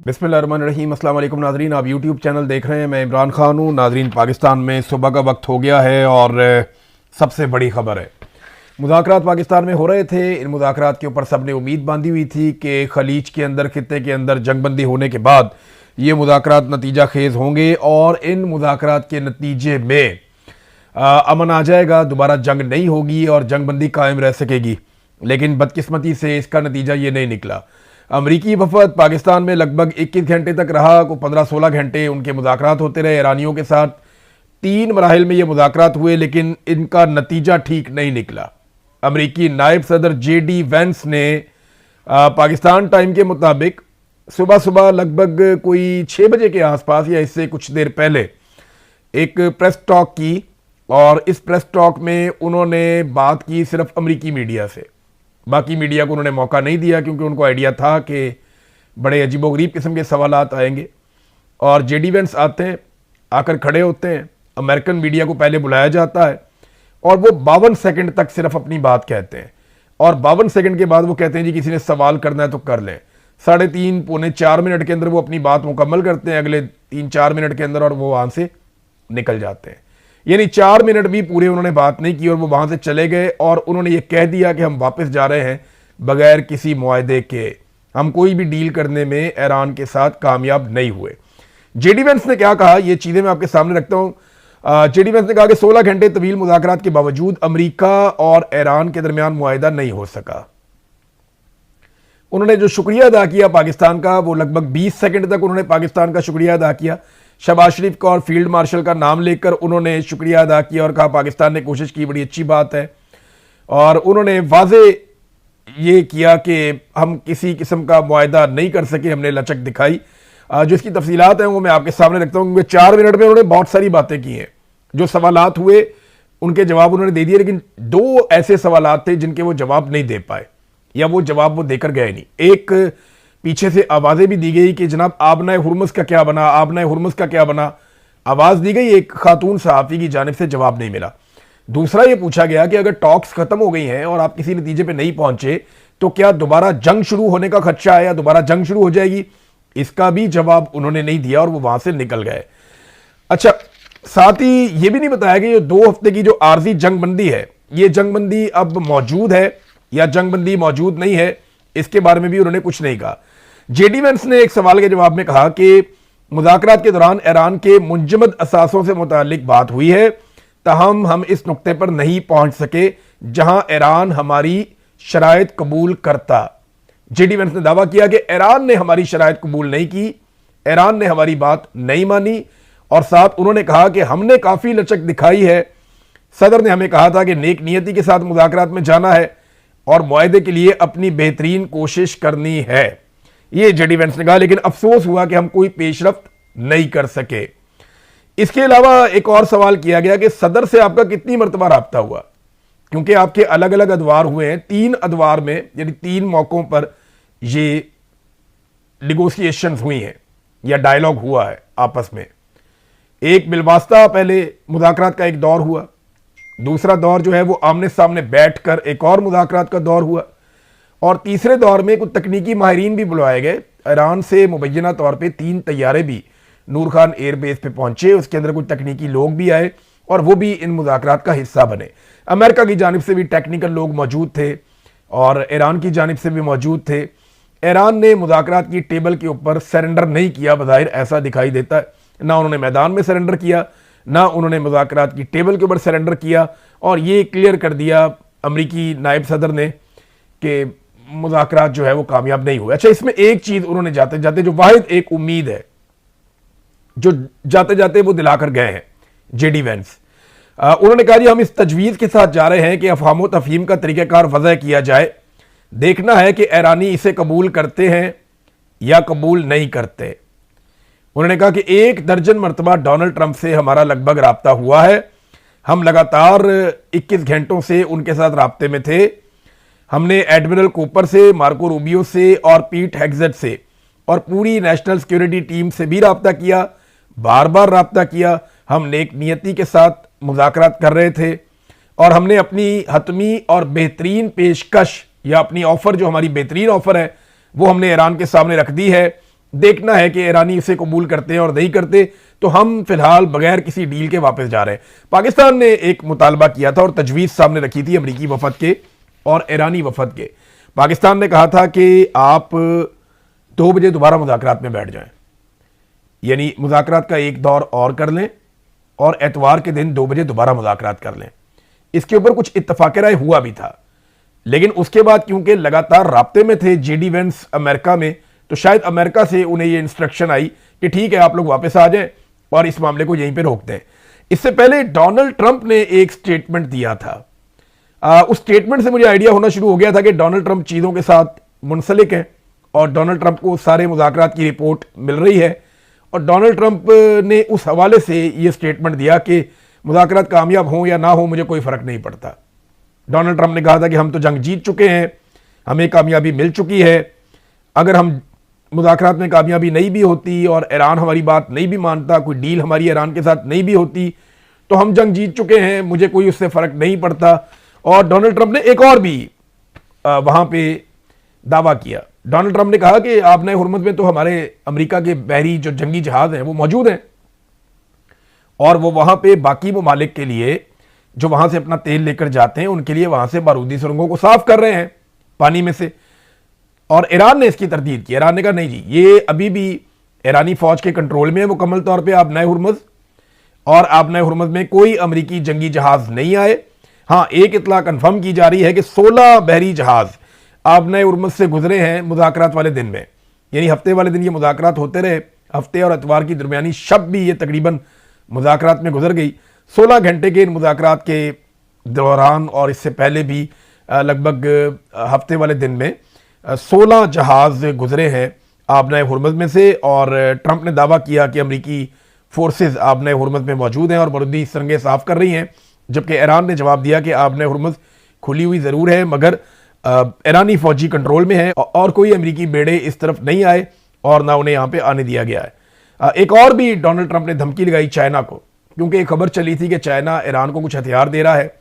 बिस्मिल्लाहिर्रहमानिर्रहीम। अस्सलाम वालेकुम नाज़रीन, आप यूट्यूब चैनल देख रहे हैं। मैं इमरान खान हूँ। नाज़रीन, पाकिस्तान में सुबह का वक्त हो गया है और सबसे बड़ी खबर है, मुज़ाकरात पाकिस्तान में हो रहे थे। इन मुज़ाकरात के ऊपर सब ने उम्मीद बांधी हुई थी कि खलीज के अंदर, खित्ते के अंदर जंगबंदी होने के बाद ये मुज़ाकरात नतीजा खेज़ होंगे और इन मुज़ाकरात के नतीजे में अमन आ जाएगा, दोबारा जंग नहीं होगी और जंगबंदी कायम रह सकेगी। लेकिन बदकिस्मती से इसका नतीजा ये नहीं निकला। अमरीकी वफद पाकिस्तान में लगभग 21 घंटे तक रहा, को 15-16 घंटे उनके मुज़ाकरात होते रहे ईरानियों के साथ। 3 मराहिल में ये मुज़ाकरात हुए लेकिन इनका नतीजा ठीक नहीं निकला। अमरीकी नायब सदर JD वेंस ने पाकिस्तान टाइम के मुताबिक सुबह सुबह लगभग कोई 6 बजे के आसपास या इससे कुछ देर पहले एक प्रेस टॉक की और इस प्रेस टॉक में उन्होंने बात की सिर्फ अमरीकी मीडिया से। बाकी मीडिया को उन्होंने मौका नहीं दिया क्योंकि उनको आइडिया था कि बड़े अजीबोगरीब किस्म के सवालात आएंगे। और JD वेंस आते हैं, आकर खड़े होते हैं, अमेरिकन मीडिया को पहले बुलाया जाता है और वो 52 सेकंड तक सिर्फ अपनी बात कहते हैं और 52 सेकंड के बाद वो कहते हैं जी किसी ने सवाल करना है तो कर लें। 3.5 पौने 4 मिनट के अंदर वो अपनी बात मुकम्मल करते हैं, अगले 3-4 मिनट के अंदर, और वो वहाँ से निकल जाते हैं। यानी 4 मिनट भी पूरे उन्होंने बात नहीं की और वो वहां से चले गए और उन्होंने ये कह दिया कि हम वापस जा रहे हैं बगैर किसी मुआहदे के। हम कोई भी डील करने में ईरान के साथ कामयाब नहीं हुए। JD वेंस ने क्या कहा, ये चीजें मैं आपके सामने रखता हूं। JD वेंस ने कहा कि 16 घंटे तवील मुज़ाकरात के बावजूद अमरीका और ईरान के दरमियान मुआहदा नहीं हो सका। उन्होंने जो शुक्रिया अदा किया पाकिस्तान का, वो लगभग 20 सेकंड तक उन्होंने पाकिस्तान का शुक्रिया अदा किया। शहबाज शरीफ का और फील्ड मार्शल का नाम लेकर उन्होंने शुक्रिया अदा किया और कहा पाकिस्तान ने कोशिश की, बड़ी अच्छी बात है। और उन्होंने वाजे ये किया कि हम किसी किस्म का मुआहदा नहीं कर सके, हमने लचक दिखाई। जो इसकी तफसीलात हैं वो मैं आपके सामने रखता हूँ क्योंकि 4 मिनट में उन्होंने बहुत सारी बातें की हैं। जो सवालात हुए उनके जवाब उन्होंने दे दिए, लेकिन 2 ऐसे सवालात थे जिनके वो जवाब नहीं दे पाए या वो जवाब वो देकर गए नहीं। एक, पीछे से आवाजें भी दी गई कि जनाब आबनाए हुर्मुज़ का क्या बना, आबनाए हुर्मुज़ का क्या बना, आवाज दी गई, एक खातून सहाफ़ी की जानिब से जवाब नहीं मिला। दूसरा ये पूछा गया कि अगर टॉक्स खत्म हो गई हैं और आप किसी नतीजे पे नहीं पहुंचे तो क्या दोबारा जंग शुरू होने का खदशा है या दोबारा जंग शुरू हो जाएगी। इसका भी जवाब उन्होंने नहीं दिया और वो वहां से निकल गए। अच्छा, साथ ही ये भी नहीं बताया कि ये 2 हफ्ते की जो आर्जी जंगबंदी है, ये जंगबंदी अब मौजूद है या जंगबंदी मौजूद नहीं है, इसके बारे में भी उन्होंने कुछ नहीं कहा। JD वेंस ने एक सवाल के जवाब में कहा कि मुज़ाकरात के दौरान ईरान के मुंजमद असासों से मुतालिक बात हुई है, ताहम हम इस नुक्ते पर नहीं पहुंच सके जहां ईरान हमारी शराइत कबूल करता। JD वेंस ने दावा किया कि ईरान ने हमारी शराइत कबूल नहीं की, ईरान ने हमारी बात नहीं मानी और साथ उन्होंने कहा कि हमने काफी लचक दिखाई है। सदर ने हमें कहा था कि नेक नियति के साथ मुज़ाकरात में जाना है और मुआहदे के लिए अपनी बेहतरीन कोशिश करनी है, ये JD वेंस ने कहा। लेकिन अफसोस हुआ कि हम कोई पेशरफ्त नहीं कर सके। इसके अलावा एक और सवाल किया गया कि सदर से आपका कितनी मरतबा राब्ता हुआ, क्योंकि आपके अलग अलग अदवार हुए हैं। 3 अदवार में यानी 3 मौकों पर ये निगोशिएशंस हुई हैं या डायलॉग हुआ है आपस में। एक बिलवास्ता पहले मुज़ाकरात का एक दौर हुआ, दूसरा दौर जो है वो आमने सामने बैठकर एक और मुज़ाकरात का दौर हुआ और तीसरे दौर में कुछ तकनीकी माहिरीन भी बुलवाए गए। ईरान से मुबैना तौर पे 3 तैयारे भी नूर खान एयरबेस पे पहुंचे, उसके अंदर कुछ तकनीकी लोग भी आए और वो भी इन मुज़ाकरात का हिस्सा बने। अमेरिका की जानिब से भी टेक्निकल लोग मौजूद थे और ईरान की जानिब से भी मौजूद थे। ईरान ने मुज़ाकरात की टेबल के ऊपर सरेंडर नहीं किया, बज़ाहिर ऐसा दिखाई देता है। ना उन्होंने मैदान में सरेंडर किया, ना उन्होंने मुज़ाकरात की टेबल के ऊपर सरेंडर किया और ये क्लियर कर दिया अमरीकी नायब सदर ने कि मुज़ाकरात जो है वो कामयाब नहीं हुए। अच्छा, इसमें एक चीज उन्होंने जाते जाते, जो वाहिद एक उम्मीद है जो जाते जाते वो दिलाकर गए हैं JD वेंस, उन्होंने कहा जी हम इस तजवीज़ के साथ जा रहे हैं कि अफ़हाम तफ़हीम का तरीक़ाकार वज़ह किया जाए, देखना है कि ईरानी इसे कबूल करते हैं या कबूल नहीं करते। उन्होंने कहा कि 1 दर्जन मरतबा डोनाल्ड ट्रंप से हमारा लगभग राब्ता हुआ है, हम लगातार 21 घंटों से उनके साथ राब्ते में थे। हमने एडमिरल कूपर से, मार्को रूबियो से और पीट हेग्जेट से और पूरी नेशनल सिक्योरिटी टीम से भी राब्ता किया, बार बार राब्ता किया। हम नेक नियति के साथ मुज़ाकरात कर रहे थे और हमने अपनी हतमी और बेहतरीन पेशकश या अपनी ऑफर, जो हमारी बेहतरीन ऑफर है, वो हमने ईरान के सामने रख दी है। देखना है कि ईरानी इसे कबूल करते हैं और नहीं करते, तो हम फिलहाल बगैर किसी डील के वापस जा रहे हैं। पाकिस्तान ने एक मुतालबा किया था और तजवीज़ सामने रखी थी अमरीकी वफद के और ईरानी वफद के। पाकिस्तान ने कहा था कि आप 2 बजे दोबारा मुज़ाकरात में बैठ जाएं, यानी मुज़ाकरात का एक दौर और कर लें और एतवार के दिन 2 बजे दोबारा मुज़ाकरात कर लें। इसके ऊपर कुछ इत्तफाक राय हुआ भी था, लेकिन उसके बाद क्योंकि लगातार राब्ते में थे जेडी वेंस अमेरिका में, तो शायद अमेरिका से उन्हें यह इंस्ट्रक्शन आई कि ठीक है आप लोग वापस आ जाएं और इस मामले को यहीं पे रोक दें। इससे पहले डोनाल्ड ट्रंप ने एक स्टेटमेंट दिया था। उस स्टेटमेंट से मुझे आइडिया होना शुरू हो गया था कि डोनाल्ड ट्रंप चीज़ों के साथ मुंसलिक है और डोनाल्ड ट्रंप को सारे मुज़ाकरात की रिपोर्ट मिल रही है, और डोनाल्ड ट्रंप ने उस हवाले से यह स्टेटमेंट दिया कि मुज़ाकरात कामयाब हों या ना हो मुझे कोई फ़र्क नहीं पड़ता। डोनाल्ड ट्रंप ने कहा था कि हम तो जंग जीत चुके हैं, हमें कामयाबी मिल चुकी है, अगर हम मुज़ाकरात में कामयाबी नहीं भी होती और ईरान हमारी बात नहीं भी मानता, कोई डील हमारी ईरान के साथ नहीं भी होती, तो हम जंग जीत चुके हैं, मुझे कोई उससे फ़र्क नहीं पड़ता। और डोनाल्ड ट्रंप ने एक और भी वहाँ पे दावा किया। डोनाल्ड ट्रंप ने कहा कि आपने हुर्मुज़ में तो हमारे अमेरिका के बहरी जो जंगी जहाज़ हैं वो मौजूद हैं और वो वहाँ पे बाकी ममालिक के लिए जो वहाँ से अपना तेल लेकर जाते हैं उनके लिए वहाँ से बारूदी सुरंगों को साफ कर रहे हैं पानी में से। और ईरान ने इसकी तरदीद की। ईरान ने कहा नहीं जी, ये अभी भी ईरानी फौज के कंट्रोल में है मुकम्मल तौर पे आबनाए हुर्मुज़, और आबनाए हुर्मुज़ में कोई अमरीकी जंगी जहाज नहीं आए। हाँ, एक इतला कंफर्म की जा रही है कि 16 बहरी जहाज आबनाए हुर्मुज़ से गुजरे हैं मुज़ाकरात वाले दिन में, यानी हफ्ते वाले दिन ये मुज़ाकरात होते रहे, हफ्ते और इतवार की दरमियानी शब भी ये तकरीबन मुज़ाकरात में गुजर गई। 16 घंटे के इन मुज़ाकरात के दौरान और इससे पहले भी लगभग हफ्ते वाले दिन में 16 जहाज गुजरे हैं आबनाए हुर्मुज़ में से। और ट्रंप ने दावा किया कि अमरीकी फोर्सेस आबनाए हुर्मुज़ में मौजूद हैं और बारूदी सुरंगें साफ कर रही हैं, जबकि ईरान ने जवाब दिया कि आबनाए हुर्मुज़ खुली हुई ज़रूर है मगर ईरानी फौजी कंट्रोल में है और कोई अमरीकी बेड़े इस तरफ नहीं आए और ना उन्हें यहाँ पे आने दिया गया है। एक और भी डोनाल्ड ट्रंप ने धमकी लगाई चाइना को, क्योंकि एक खबर चली थी कि चाइना ईरान को कुछ हथियार दे रहा है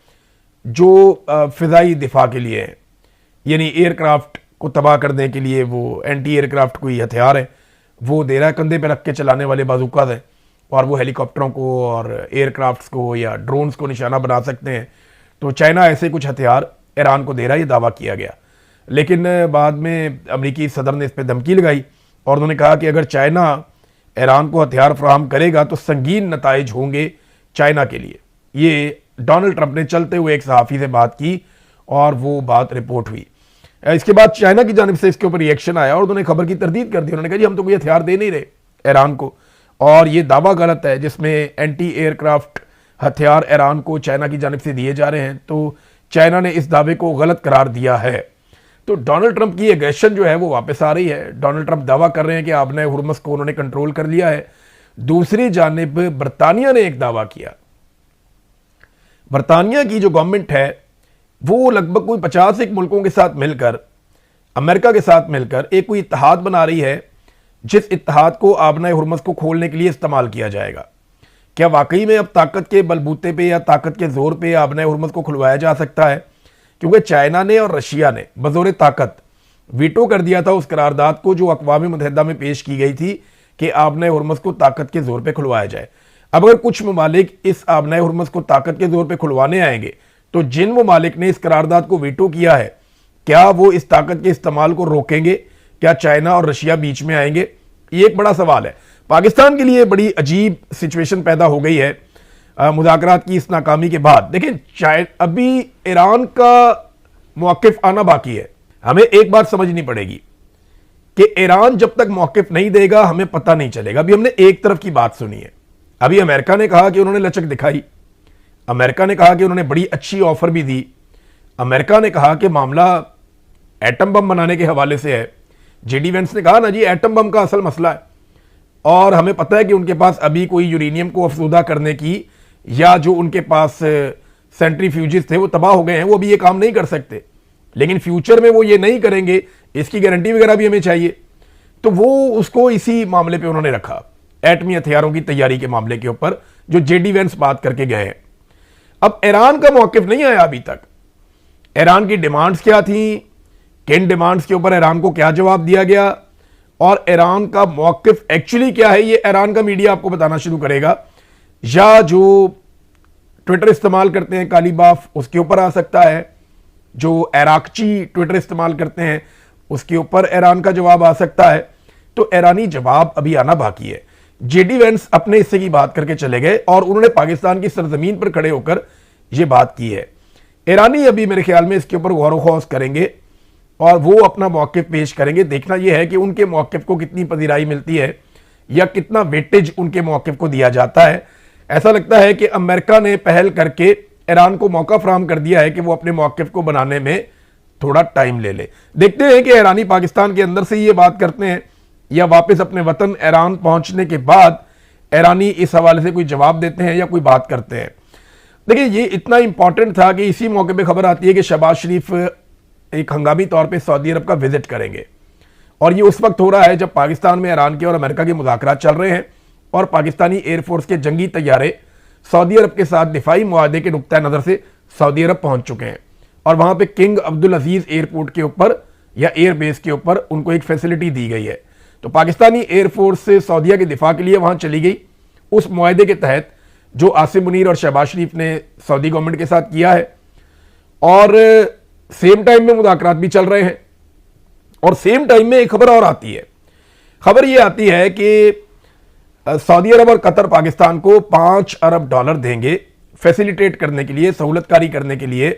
जो फ़िज़ाई दिफा के लिए है, यानी एयरक्राफ्ट को तबाह करने के लिए वो एंटी एयरक्राफ्ट कोई हथियार है वो दे रहा है, कंधे पे रख के चलाने वाले बाजूकाज हैं और वो हेलीकॉप्टरों को और एयरक्राफ्ट्स को या ड्रोन्स को निशाना बना सकते हैं। तो चाइना ऐसे कुछ हथियार ईरान को दे रहा है, ये दावा किया गया। लेकिन बाद में अमरीकी सदर ने इस पर धमकी लगाई और उन्होंने कहा कि अगर चाइना ईरान को हथियार फराहम करेगा तो संगीन नताइज होंगे चाइना के लिए। ये डोनाल्ड ट्रंप ने चलते हुए एक सहाफ़ी से बात की और वो बात रिपोर्ट हुई। इसके बाद चाइना की जानिब से इसके ऊपर रिएक्शन आया और उन्होंने खबर की तरदीद कर दी। उन्होंने कहा जी हम तो कोई हथियार दे नहीं रहे ईरान को, और ये दावा गलत है जिसमें एंटी एयरक्राफ्ट हथियार ईरान को चाइना की जानिब से दिए जा रहे हैं। तो चाइना ने इस दावे को गलत करार दिया है। तो डोनाल्ड ट्रंप की एग्रेशन जो है वो वापस आ रही है। डोनाल्ड ट्रंप दावा कर रहे हैं कि आबनाए हुर्मुज़ को उन्होंने कंट्रोल कर लिया है। दूसरी जानिब बरतानिया ने एक दावा किया। बरतानिया की जो गवर्नमेंट है वो लगभग कोई 50 मुल्कों के साथ मिलकर, अमेरिका के साथ मिलकर एक कोई इत्तेहाद बना रही है जिस इत्तेहाद को आबनाए हुर्मुज़ को खोलने के लिए इस्तेमाल किया जाएगा। क्या वाकई में अब ताकत के बलबूते पे या ताकत के जोर पे आबनाए हुर्मुज़ को खुलवाया जा सकता है? क्योंकि चाइना ने और रशिया ने बज़ोर ताकत वीटो कर दिया था उस करारदाद को जो अक़वाम मुत्तहिदा में पेश की गई थी कि आबनाए हुर्मुज़ को ताकत के जोर पे खुलवाया जाए। अब अगर कुछ ममालिक इस आबनाए हुर्मुज़ को ताकत के जोर पे खुलवाने आएंगे तो जिन ममालिक ने इस करारदाद को वीटो किया है क्या वो इस ताकत के इस्तेमाल को रोकेंगे? क्या चाइना और रशिया बीच में आएंगे? ये एक बड़ा सवाल है। पाकिस्तान के लिए बड़ी अजीब सिचुएशन पैदा हो गई है मुज़ाकरात की इस नाकामी के बाद। देखें, अभी ईरान का मौक़िफ़ आना बाकी है। हमें एक बात समझनी पड़ेगी कि ईरान जब तक मौक़िफ़ नहीं देगा हमें पता नहीं चलेगा। अभी हमने एक तरफ की बात सुनी है। अभी अमेरिका ने कहा कि उन्होंने लचक दिखाई, अमेरिका ने कहा कि उन्होंने बड़ी अच्छी ऑफर भी दी, अमेरिका ने कहा कि मामला एटम बम बनाने के हवाले से है। जेडी वेंस ने कहा ना जी एटम बम का असल मसला है और हमें पता है कि उनके पास अभी कोई यूरेनियम को अफजूदा करने की या जो उनके पास सेंट्रीफ्यूजेस थे वो तबाह हो गए हैं, वो अभी ये काम नहीं कर सकते, लेकिन फ्यूचर में वो ये नहीं करेंगे इसकी गारंटी वगैरह भी हमें चाहिए। तो वो उसको इसी मामले पे उन्होंने रखा, एटमी हथियारों की तैयारी के मामले के ऊपर जो जेडी वेंस बात करके गए हैं। अब ईरान का मौक़िफ़ नहीं आया अभी तक। ईरान की डिमांड्स क्या थी, किन डिमांड्स के ऊपर ईरान को क्या जवाब दिया गया और ईरान का मौकिफ एक्चुअली क्या है, ये ईरान का मीडिया आपको बताना शुरू करेगा, या जो ट्विटर इस्तेमाल करते हैं काली बाफ उसके ऊपर आ सकता है, जो इराकची ट्विटर इस्तेमाल करते हैं उसके ऊपर ईरान का जवाब आ सकता है। तो ईरानी जवाब अभी आना बाकी है। जेडी वेंस अपने हिस्से की बात करके चले गए और उन्होंने पाकिस्तान की सरजमीन पर खड़े होकर यह बात की है। ईरानी अभी मेरे ख्याल में इसके ऊपर गौर खौस करेंगे और वो अपना मौक़िफ़ पेश करेंगे। देखना यह है कि उनके मौक़िफ़ को कितनी पजीराई मिलती है या कितना वेटेज उनके मौक़िफ़ को दिया जाता है। ऐसा लगता है कि अमेरिका ने पहल करके ईरान को मौका फराहम कर दिया है कि वो अपने मौक़िफ़ को बनाने में थोड़ा टाइम ले ले। देखते हैं कि ईरानी पाकिस्तान के अंदर से ये बात करते हैं या वापस अपने वतन ईरान पहुंचने के बाद ईरानी इस हवाले से कोई जवाब देते हैं या कोई बात करते हैं। देखिए, ये इतना इंपॉर्टेंट था कि इसी मौके पे खबर आती है कि शहबाज शरीफ एक हंगामी तौर पे सऊदी अरब का विजिट करेंगे और ये उस वक्त हो रहा है जब पाकिस्तान में ईरान के और अमेरिका के मुज़ाकरात चल रहे हैं और पाकिस्तानी एयरफोर्स के जंगी तैयारे सऊदी अरब के साथ दिफाई मुआहदे के नुक्ता नज़र से सऊदी अरब पहुंच चुके हैं और वहां पे किंग अब्दुल अजीज एयरपोर्ट के ऊपर या एयरबेस के ऊपर उनको एक फैसिलिटी दी गई है। तो पाकिस्तानी एयरफोर्स से सऊदीया के दिफा के लिए वहां चली गई उस मुआहदे के तहत जो आसिम मुनीर और शहबाज शरीफ ने सऊदी गवर्नमेंट के साथ किया है और सेम टाइम में मुज़ाकरात भी चल रहे हैं। और सेम टाइम में एक खबर और आती है। खबर यह आती है कि सऊदी अरब और कतर पाकिस्तान को $5 अरब देंगे फैसिलिटेट करने के लिए, सहूलतकारी करने के लिए,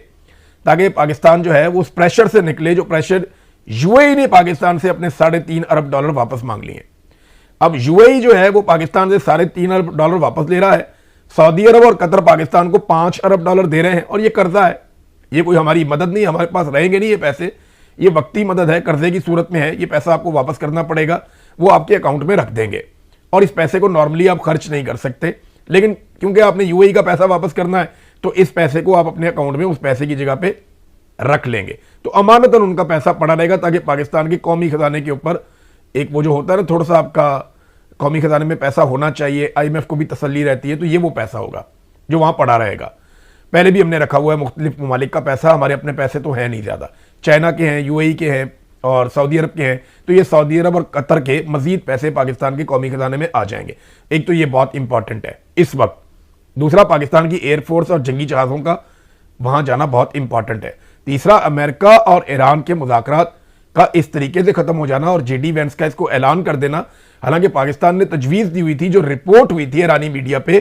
ताकि पाकिस्तान जो है वो उस प्रेशर से निकले जो प्रेशर यूएई ने पाकिस्तान से अपने $3.5 अरब वापस मांग लिए। अब यूएई जो है वो पाकिस्तान से $3.5 अरब वापस ले रहा है। सऊदी अरब और कतर पाकिस्तान को $5 अरब दे रहे हैं और ये कर्जा है, ये कोई हमारी मदद नहीं, हमारे पास रहेंगे नहीं ये पैसे, ये वक्ती मदद है, कर्जे की सूरत में है, ये पैसा आपको वापस करना पड़ेगा, वो आपके अकाउंट में रख देंगे और इस पैसे को नॉर्मली आप खर्च नहीं कर सकते, लेकिन क्योंकि आपने यूएई का पैसा वापस करना है तो इस पैसे को आप अपने अकाउंट में उस पैसे की जगह पे रख लेंगे। तो अमानतन उनका पैसा पड़ा रहेगा ताकि पाकिस्तान के कौमी खजाने के ऊपर एक वो जो होता है ना, थोड़ा सा आपका कौमी खजाने में पैसा होना चाहिए, आईएमएफ को भी तसल्ली रहती है, तो ये वो पैसा होगा जो वहां पड़ा रहेगा। पहले भी हमने रखा हुआ है मुख्तलिफ ममालिक का पैसा, हमारे अपने पैसे तो है नहीं ज़्यादा, चाइना के हैं, यूएई के हैं और सऊदी अरब के हैं, तो ये सऊदी अरब और कतर के मजीद पैसे पाकिस्तान के कौमी खजाने में आ जाएंगे। एक तो ये बहुत इंपॉर्टेंट है इस वक्त। दूसरा, पाकिस्तान की एयरफोर्स और जंगी जहाज़ों का वहां जाना बहुत इंपॉर्टेंट है। तीसरा, अमेरिका और ईरान के मुज़ाकरात का इस तरीके से खत्म हो जाना और जेडी वेंस का इसको ऐलान कर देना। हालांकि पाकिस्तान ने तजवीज़ दी हुई थी, जो रिपोर्ट हुई थी ईरानी मीडिया पे,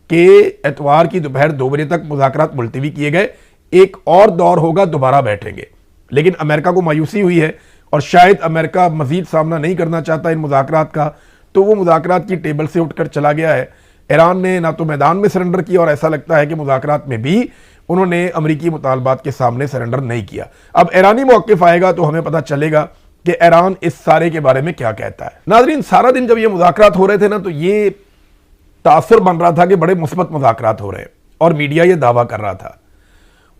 कि एतवार की दोपहर 2 बजे तक मुज़ाकरात मुलतवी किए गए, एक और दौर होगा, दोबारा बैठेंगे। लेकिन अमेरिका को मायूसी हुई है और शायद अमेरिका मजीद सामना नहीं करना चाहता इन मुज़ाकरात का, तो वो मुज़ाकरात की टेबल से उठकर चला गया है। ईरान ने ना तो मैदान में सरेंडर किया और ऐसा लगता है कि मुज़ाकरात में भी उन्होंने अमरीकी मुतालबात के सामने सरेंडर नहीं किया। अब ईरानी मौक़िफ़ आएगा तो हमें पता चलेगा कि ईरान इस सारे के बारे में क्या कहता है। नाज़रीन, सारा दिन जब ये मुज़ाकरात हो रहे थे ना, तो ये तासुर बन रहा था कि बड़े मुस्बत मुज़ाकरात हो रहे हैं और मीडिया ये दावा कर रहा था।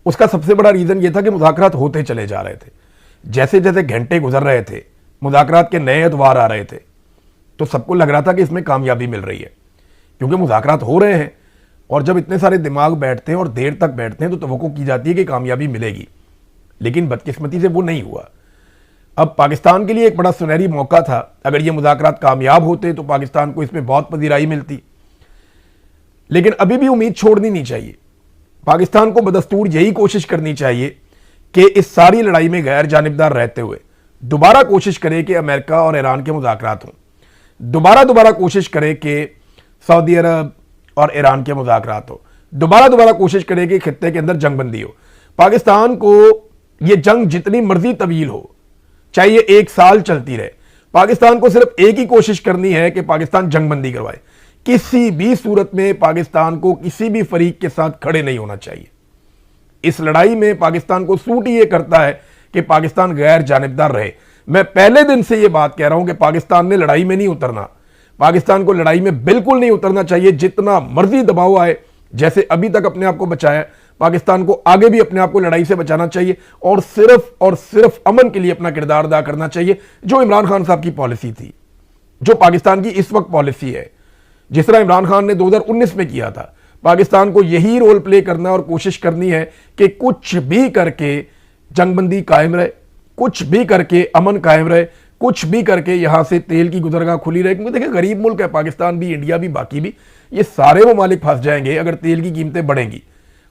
उसका सबसे बड़ा रीज़न ये था कि मुज़ाकरात होते चले जा रहे थे। जैसे जैसे घंटे गुजर रहे थे, मुज़ाकरात के नए अदवार आ रहे थे, तो सबको लग रहा था कि इसमें कामयाबी मिल रही है, क्योंकि मुज़ाकरात हो रहे हैं और जब इतने सारे दिमाग बैठते हैं और देर तक बैठते हैं तो तवक्को की जाती है कि कामयाबी मिलेगी। लेकिन बदकिस्मती से वो नहीं हुआ। अब पाकिस्तान के लिए एक बड़ा सुनहरी मौका था, अगर ये मुज़ाकरात कामयाब होते तो पाकिस्तान को इसमें बहुत पजीराई मिलती। लेकिन अभी भी उम्मीद छोड़नी नहीं चाहिए। पाकिस्तान को बदस्तूर यही कोशिश करनी चाहिए कि इस सारी लड़ाई में गैर जानिबदार रहते हुए दोबारा कोशिश करे कि अमेरिका और ईरान के मुज़ाकरात हों, दोबारा कोशिश करे कि सऊदी अरब और ईरान के मुज़ाकरात हो, दोबारा कोशिश करे कि खित्ते के अंदर जंगबंदी हो। पाकिस्तान को ये जंग जितनी मर्जी तवील हो, चाहे ये 1 साल चलती रहे, पाकिस्तान को सिर्फ एक ही कोशिश करनी है कि पाकिस्तान जंगबंदी करवाए। किसी भी सूरत में पाकिस्तान को किसी भी फरीक के साथ खड़े नहीं होना चाहिए। इस लड़ाई में पाकिस्तान को सूट ये करता है कि पाकिस्तान गैर जानिबदार रहे। मैं पहले दिन से ये बात कह रहा हूं कि पाकिस्तान ने लड़ाई में नहीं उतरना, पाकिस्तान को लड़ाई में बिल्कुल नहीं उतरना चाहिए। जितना मर्जी दबाव आए, जैसे अभी तक अपने आप को बचाया, पाकिस्तान को आगे भी अपने आप को लड़ाई से बचाना चाहिए और सिर्फ अमन के लिए अपना किरदार अदा करना चाहिए, जो इमरान खान साहब की पॉलिसी थी, जो पाकिस्तान की इस वक्त पॉलिसी है। जिस तरह इमरान खान ने 2019 में किया था, पाकिस्तान को यही रोल प्ले करना और कोशिश करनी है कि कुछ भी करके जंगबंदी कायम रहे, कुछ भी करके अमन कायम रहे, कुछ भी करके यहाँ से तेल की गुजरगाह खुली रहे, क्योंकि देखिए गरीब मुल्क है पाकिस्तान भी, इंडिया भी, बाकी भी, ये सारे ममालिक फंस जाएंगे अगर तेल की कीमतें बढ़ेंगी।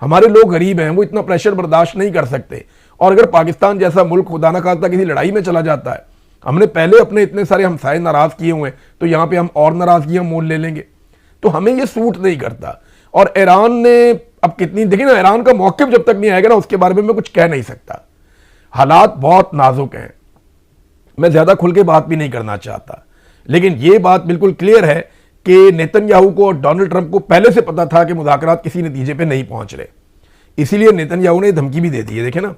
हमारे लोग गरीब हैं, वो इतना प्रेशर बर्दाश्त नहीं कर सकते। और अगर पाकिस्तान जैसा मुल्क खुदा ना खास्ता किसी लड़ाई में चला जाता है, हमने पहले अपने इतने सारे हमसाए नाराज किए हुए हैं, तो यहाँ पे हम और नाराजगियां मोल ले लेंगे, तो हमें ये सूट नहीं करता। और ईरान ने अब कितनी, देखिए ना, ईरान का मौक़िफ़ जब तक नहीं आएगा ना उसके बारे में मैं कुछ कह नहीं सकता। हालात बहुत नाजुक हैं, मैं ज्यादा खुल के बात भी नहीं करना चाहता, लेकिन ये बात बिल्कुल क्लियर है कि नेतन्याहू को और डोनाल्ड ट्रंप को पहले से पता था कि मुज़ाकरात किसी नतीजे पे नहीं पहुंच रहे, इसीलिए नेतन्याहू ने धमकी भी दे दी है। देखे ना,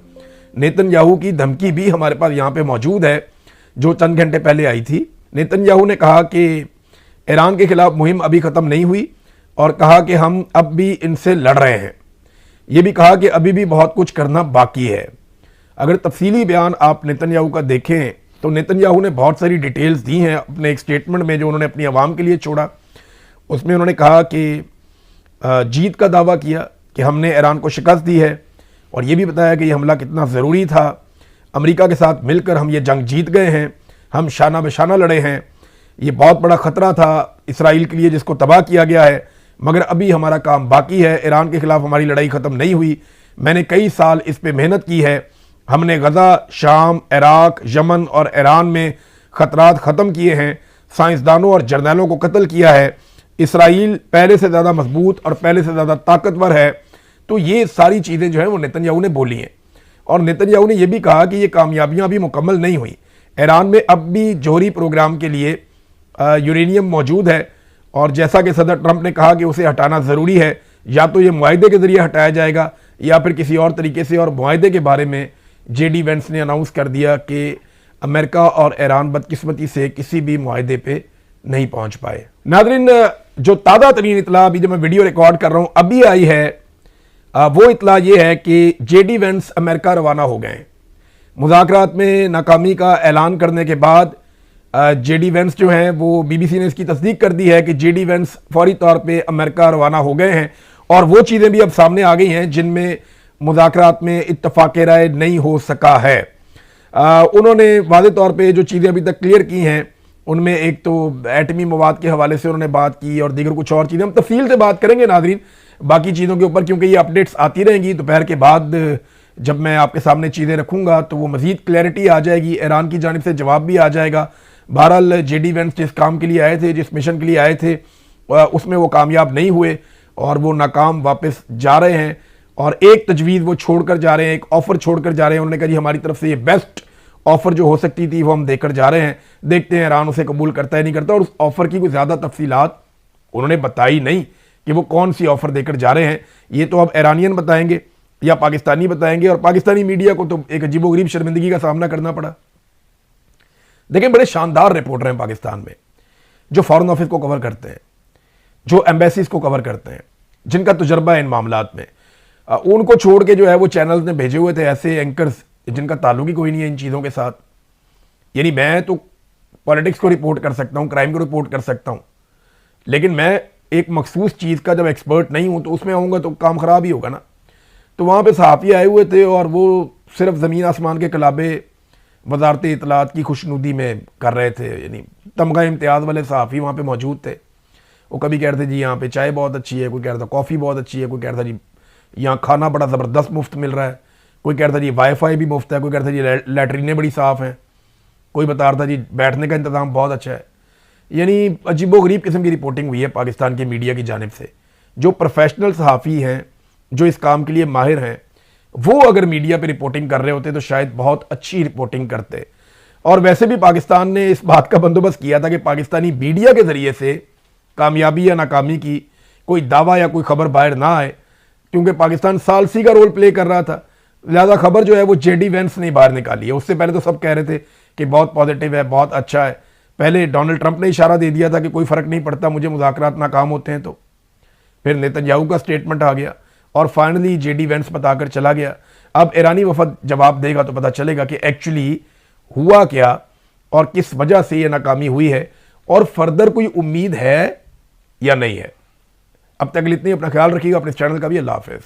नेतन्याहू की धमकी भी हमारे पास यहाँ पे मौजूद है, जो चंद घंटे पहले आई थी। नेतन्याहू ने कहा कि ईरान के खिलाफ मुहिम अभी ख़त्म नहीं हुई, और कहा कि हम अब भी इनसे लड़ रहे हैं। ये भी कहा कि अभी भी बहुत कुछ करना बाकी है। अगर तफसीली बयान आप नेतन्याहू का देखें तो नेतन्याहू ने बहुत सारी डिटेल्स दी हैं अपने एक स्टेटमेंट में जो उन्होंने अपनी आवाम के लिए छोड़ा। उसमें उन्होंने कहा कि जीत का दावा किया कि हमने ईरान को शिकस्त दी है, और ये भी बताया कि यह हमला कितना ज़रूरी था। अमेरिका के साथ मिलकर हम ये जंग जीत गए हैं, हम शाना बशाना लड़े हैं। ये बहुत बड़ा ख़तरा था इसराइल के लिए जिसको तबाह किया गया है, मगर अभी हमारा काम बाकी है। ईरान के खिलाफ हमारी लड़ाई ख़त्म नहीं हुई, मैंने कई साल इस पे मेहनत की है। हमने गज़ा, शाम, इराक, यमन और ईरान में ख़तरात ख़त्म किए हैं, साइंसदानों और जर्नलों को कत्ल किया है। इसराइल पहले से ज़्यादा मजबूत और पहले से ज़्यादा ताकतवर है। तो ये सारी चीज़ें जो हैं वो नेतन्याहू ने बोली हैं। और नेतन्याहू ने यह भी कहा कि ये कामयाबियाँ भी मुकम्मल नहीं हुई, ईरान में अब भी जौहरी प्रोग्राम के लिए यूरेनियम मौजूद है, और जैसा कि सदर ट्रंप ने कहा कि उसे हटाना ज़रूरी है, या तो ये मुआहदे के ज़रिए हटाया जाएगा या फिर किसी और तरीके से। और मुआहदे के बारे में JD वेंस ने अनाउंस कर दिया कि अमेरिका और ईरान बदकिस्मती से किसी भी मुआहदे पे नहीं पहुंच पाए। नादरीन, जो ताज़ा तरीन इतला अभी जब मैं वीडियो रिकॉर्ड कर रहा हूँ अभी आई है, वो इतला ये है कि JD वेंस अमेरिका रवाना हो गए। मुज़ाकरात में नाकामी का ऐलान करने के बाद JD वेंस जो हैं वो BBC ने इसकी तस्दीक कर दी है कि JD वेंस फौरी तौर पे अमेरिका रवाना हो गए हैं, और वो चीज़ें भी अब सामने आ गई हैं जिनमें मुज़ाकरात में इत्तफाक़ राय नहीं हो सका है। उन्होंने वाज़े तौर पे जो चीज़ें अभी तक क्लियर की हैं उनमें एक तो एटमी मवाद के हवाले से उन्होंने बात की, और दीगर कुछ और चीज़ें हम तफसील से बात करेंगे नाज़रीन बाकी चीज़ों के ऊपर, क्योंकि ये अपडेट्स आती रहेंगी। दोपहर के बाद जब मैं आपके सामने चीज़ें रखूँगा तो वो मज़ीद क्लैरिटी आ जाएगी, ईरान की जानिब से जवाब भी आ जाएगा। बहरहाल JD वेंस जिस काम के लिए आए थे, जिस मिशन के लिए आए थे, उसमें वो कामयाब नहीं हुए और वो नाकाम वापस जा रहे हैं, और एक तजवीज़ वो छोड़कर जा रहे हैं, एक ऑफ़र छोड़कर जा रहे हैं। उन्होंने कहा जी हमारी तरफ से ये बेस्ट ऑफ़र जो हो सकती थी वो हम देकर जा रहे हैं, देखते हैं ईरान उसे कबूल करता है नहीं करता। और उस ऑफ़र की कोई ज़्यादा तफसीलात उन्होंने बताई नहीं कि वो कौन सी ऑफ़र देकर जा रहे हैं। ये तो अब ईरानियन बताएंगे या पाकिस्तानी बताएंगे, और पाकिस्तानी मीडिया को तो एक अजीबोगरीब शर्मिंदगी का सामना करना पड़ा। देखें, बड़े शानदार रिपोर्टर हैं पाकिस्तान में जो फॉरेन ऑफिस को कवर करते हैं, जो एम्बेसीज को कवर करते हैं, जिनका तजुर्बा है इन मामलात में। उनको छोड़ के जो है वो चैनल्स ने भेजे हुए थे ऐसे एंकर्स जिनका ताल्लुक ही कोई नहीं है इन चीज़ों के साथ। यानी मैं तो पॉलिटिक्स को रिपोर्ट कर सकता हूँ, क्राइम को रिपोर्ट कर सकता हूँ, लेकिन मैं एक मखसूस चीज़ का जब एक्सपर्ट नहीं हूँ तो उसमें आऊँगा तो काम ख़राब ही होगा ना। तो वहाँ पे सहाफ़ी आए हुए थे और वो सिर्फ ज़मीन आसमान के कलाबे वजारत इतलात की खुशनुदी में कर रहे थे। यानी तमगा इम्तियाज़ वाले सहाफ़ी वहाँ पे मौजूद थे। वो कभी कह रहे थे जी यहाँ पे चाय बहुत अच्छी है, कोई कह रहा था कॉफ़ी बहुत अच्छी है, कोई कह रहा था जी यहाँ खाना बड़ा ज़बरदस्त मुफ्त मिल रहा है, कोई कह रहा था जी वाईफाई भी मुफ्त है, कोई कह रहा था जी लैट्रीनें बड़ी साफ़ हैं, कोई बता रहा था जी बैठने का इंतज़ाम बहुत अच्छा है। यानी अजीबोगरीब किस्म की रिपोर्टिंग हुई है पाकिस्तान के मीडिया की जानिब से। जो प्रोफेशनल सहाफ़ी हैं, जो इस काम के लिए माहिर हैं, वो अगर मीडिया पे रिपोर्टिंग कर रहे होते तो शायद बहुत अच्छी रिपोर्टिंग करते। और वैसे भी पाकिस्तान ने इस बात का बंदोबस्त किया था कि पाकिस्तानी मीडिया के ज़रिए से कामयाबी या नाकामी की कोई दावा या कोई खबर बाहर ना आए, क्योंकि पाकिस्तान सालसी का रोल प्ले कर रहा था। लिहाजा खबर जो है वो JD वेंस ने बाहर निकाली है। उससे पहले तो सब कह रहे थे कि बहुत पॉजिटिव है, बहुत अच्छा है। पहले डोनाल्ड ट्रंप ने इशारा दे दिया था कि कोई फ़र्क नहीं पड़ता, मुझे मुज़ाकरात नाकाम होते हैं तो। फिर नेतन्याहू का स्टेटमेंट आ गया और फाइनली JD वेंस बताकर चला गया। अब ईरानी वफद जवाब देगा तो पता चलेगा कि एक्चुअली हुआ क्या और किस वजह से ये नाकामी हुई है, और फर्दर कोई उम्मीद है या नहीं है। अब तक इतनी, अपना ख्याल रखिएगा, अपने चैनल का भी। अल्लाह हाफ़िज़।